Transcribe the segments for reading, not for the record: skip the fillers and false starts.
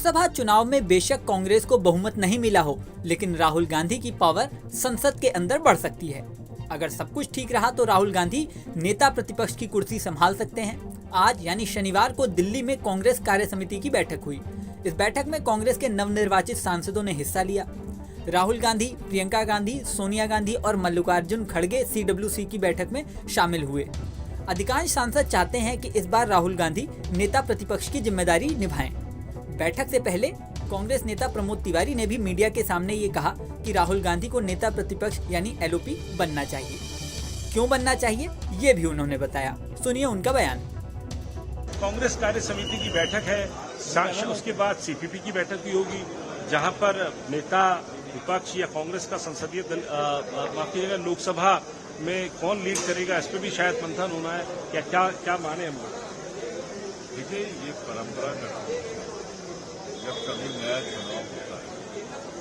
लोकसभा चुनाव में बेशक कांग्रेस को बहुमत नहीं मिला हो, लेकिन राहुल गांधी की पावर संसद के अंदर बढ़ सकती है। अगर सब कुछ ठीक रहा तो राहुल गांधी नेता प्रतिपक्ष की कुर्सी संभाल सकते हैं। आज यानी शनिवार को दिल्ली में कांग्रेस कार्य समिति की बैठक हुई। इस बैठक में कांग्रेस के नवनिर्वाचित सांसदों ने हिस्सा लिया। राहुल गांधी, प्रियंका गांधी, सोनिया गांधी और मल्लिकार्जुन खड़गे CWC की बैठक में शामिल हुए। अधिकांश सांसद चाहते हैं कि इस बार राहुल गांधी नेता प्रतिपक्ष की जिम्मेदारी निभाएं। बैठक से पहले कांग्रेस नेता प्रमोद तिवारी ने भी मीडिया के सामने ये कहा कि राहुल गांधी को नेता प्रतिपक्ष यानी LOP बनना चाहिए। क्यों बनना चाहिए, ये भी उन्होंने बताया। सुनिए उनका बयान। कांग्रेस कार्य समिति की बैठक है, उसके बाद CPP की बैठक भी होगी, जहां पर नेता विपक्ष या कांग्रेस का संसदीय दल माफ कीजिएगा लोकसभा में कौन लीड करेगा, इस पर भी शायद मंथन होना है। क्या माने हम लोग? देखिए, ये परंपरा है, जब कभी नया चुनाव होता है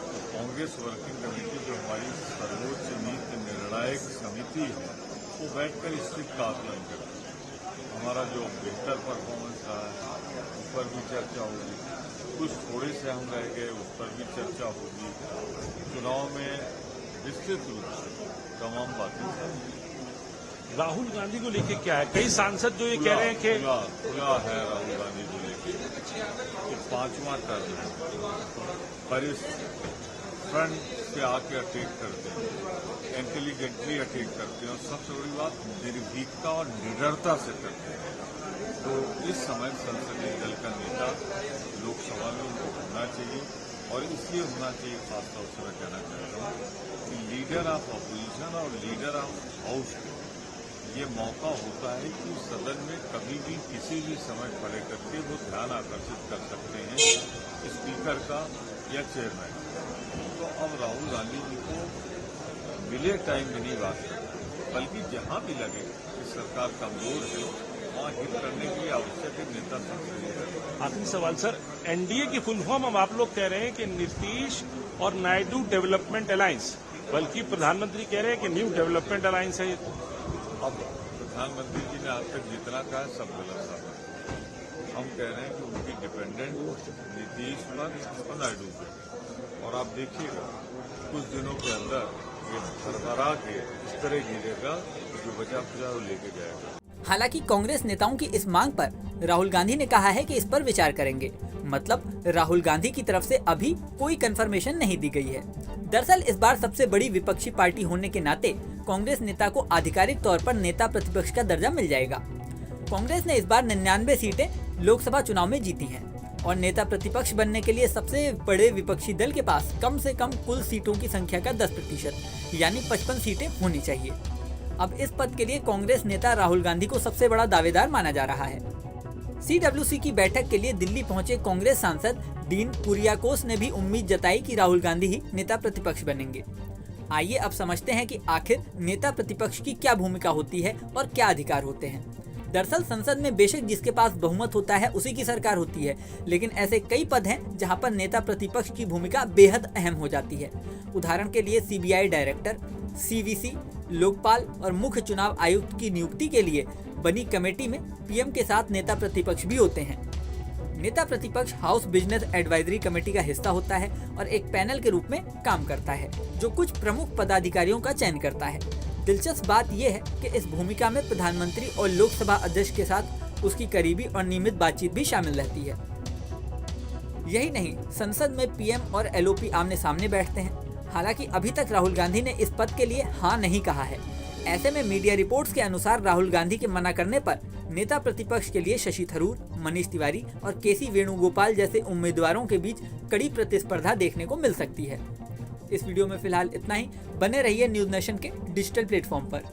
तो कांग्रेस वर्किंग कमेटी जो हमारी सर्वोच्च नीति निर्णायक समिति है वो बैठकर स्थिति का आकलन करती है। हमारा जो बेहतर परफॉर्मेंस रहा है उस पर भी चर्चा होगी, कुछ थोड़े से हम रह गए उस पर भी चर्चा होगी। चुनाव में विस्तृत रूप से तमाम बातें राहुल गांधी को लेकर क्या है? कई सांसद जो ये कह रहे हैं कि खुला है राहुल गांधी को लेकर कि 5वां टर्म है, पर इस फ्रंट से आके अटैक करते हैं, इंटेलिजेंटली अटैक करते हैं और सबसे बड़ी बात निर्भीकता और निडरता से करते हैं। तो इस समय संसदीय दल का नेता लोकसभा में उनको होना चाहिए और इसलिए होना चाहिए, खासतौर से मैं कहना चाहता हूँ कि लीडर ऑफ अपोजिशन और लीडर ऑफ हाउस ये मौका होता है कि सदन में कभी भी किसी भी समय खड़े करके वो ध्यान आकर्षित कर सकते हैं स्पीकर का या चेयरमैन। तो अब राहुल गांधी जी को मिले टाइम में नहीं बात करना, बल्कि जहां भी लगे कि सरकार कमजोर है वहां हिट करने के लिए आवश्यक है नेता संसदीय। आखिरी सवाल सर, NDA की फुल फॉर्म अब आप लोग कह रहे हैं कि नीतीश और नायडू डेवलपमेंट अलायंस, बल्कि प्रधानमंत्री कह रहे हैं कि न्यू डेवलपमेंट अलायंस है। अब प्रधानमंत्री जी ने आज तक जितना कहा सब गलत साबित। हम कह रहे हैं कि उनकी डिपेंडेंट नीतीश पर नायडू पर, और आप देखिएगा कुछ दिनों के अंदर ये भरभरा के इस तरह गिरेगा जो बचा खुचा वो लेके जाएगा। हालांकि कांग्रेस नेताओं की इस मांग पर राहुल गांधी ने कहा है कि इस पर विचार करेंगे। मतलब राहुल गांधी की तरफ से अभी कोई कंफर्मेशन नहीं दी गई है। दरअसल इस बार सबसे बड़ी विपक्षी पार्टी होने के नाते कांग्रेस नेता को आधिकारिक तौर पर नेता प्रतिपक्ष का दर्जा मिल जाएगा। कांग्रेस ने इस बार 99 सीटें लोकसभा चुनाव में जीती हैं और नेता प्रतिपक्ष बनने के लिए सबसे बड़े विपक्षी दल के पास कम से कम कुल सीटों की संख्या का 10% यानी 55 सीटें होनी चाहिए। अब इस पद के लिए कांग्रेस नेता राहुल गांधी को सबसे बड़ा दावेदार माना जा रहा है। CWC की बैठक के लिए दिल्ली पहुंचे कांग्रेस सांसद डीन कुरियाकोस ने भी उम्मीद जताई कि राहुल गांधी ही नेता प्रतिपक्ष बनेंगे। आइए अब समझते हैं कि आखिर नेता प्रतिपक्ष की क्या भूमिका होती है और क्या अधिकार होते हैं। दरअसल संसद में बेशक जिसके पास बहुमत होता है उसी की सरकार होती है, लेकिन ऐसे कई पद हैं जहां पर नेता प्रतिपक्ष की भूमिका बेहद अहम हो जाती है। उदाहरण के लिए CBI डायरेक्टर, CVC, लोकपाल और मुख्य चुनाव आयुक्त की नियुक्ति के लिए बनी कमेटी में PM के साथ नेता प्रतिपक्ष भी होते हैं। नेता प्रतिपक्ष हाउस बिजनेस एडवाइजरी कमेटी का हिस्सा होता है और एक पैनल के रूप में काम करता है जो कुछ प्रमुख पदाधिकारियों का चयन करता है। दिलचस्प बात यह है कि इस भूमिका में प्रधानमंत्री और लोकसभा अध्यक्ष के साथ उसकी करीबी और नियमित बातचीत भी शामिल रहती है। यही नहीं, संसद में PM और LOP आमने सामने बैठते हैं। हालांकि अभी तक राहुल गांधी ने इस पद के लिए हाँ नहीं कहा है। ऐसे में मीडिया रिपोर्ट्स के अनुसार राहुल गांधी के मना करने पर नेता प्रतिपक्ष के लिए शशि थरूर, मनीष तिवारी और KC वेणुगोपाल जैसे उम्मीदवारों के बीच कड़ी प्रतिस्पर्धा देखने को मिल सकती है। इस वीडियो में फिलहाल इतना ही। बने रहिए न्यूज़ नेशन के डिजिटल प्लेटफॉर्म पर।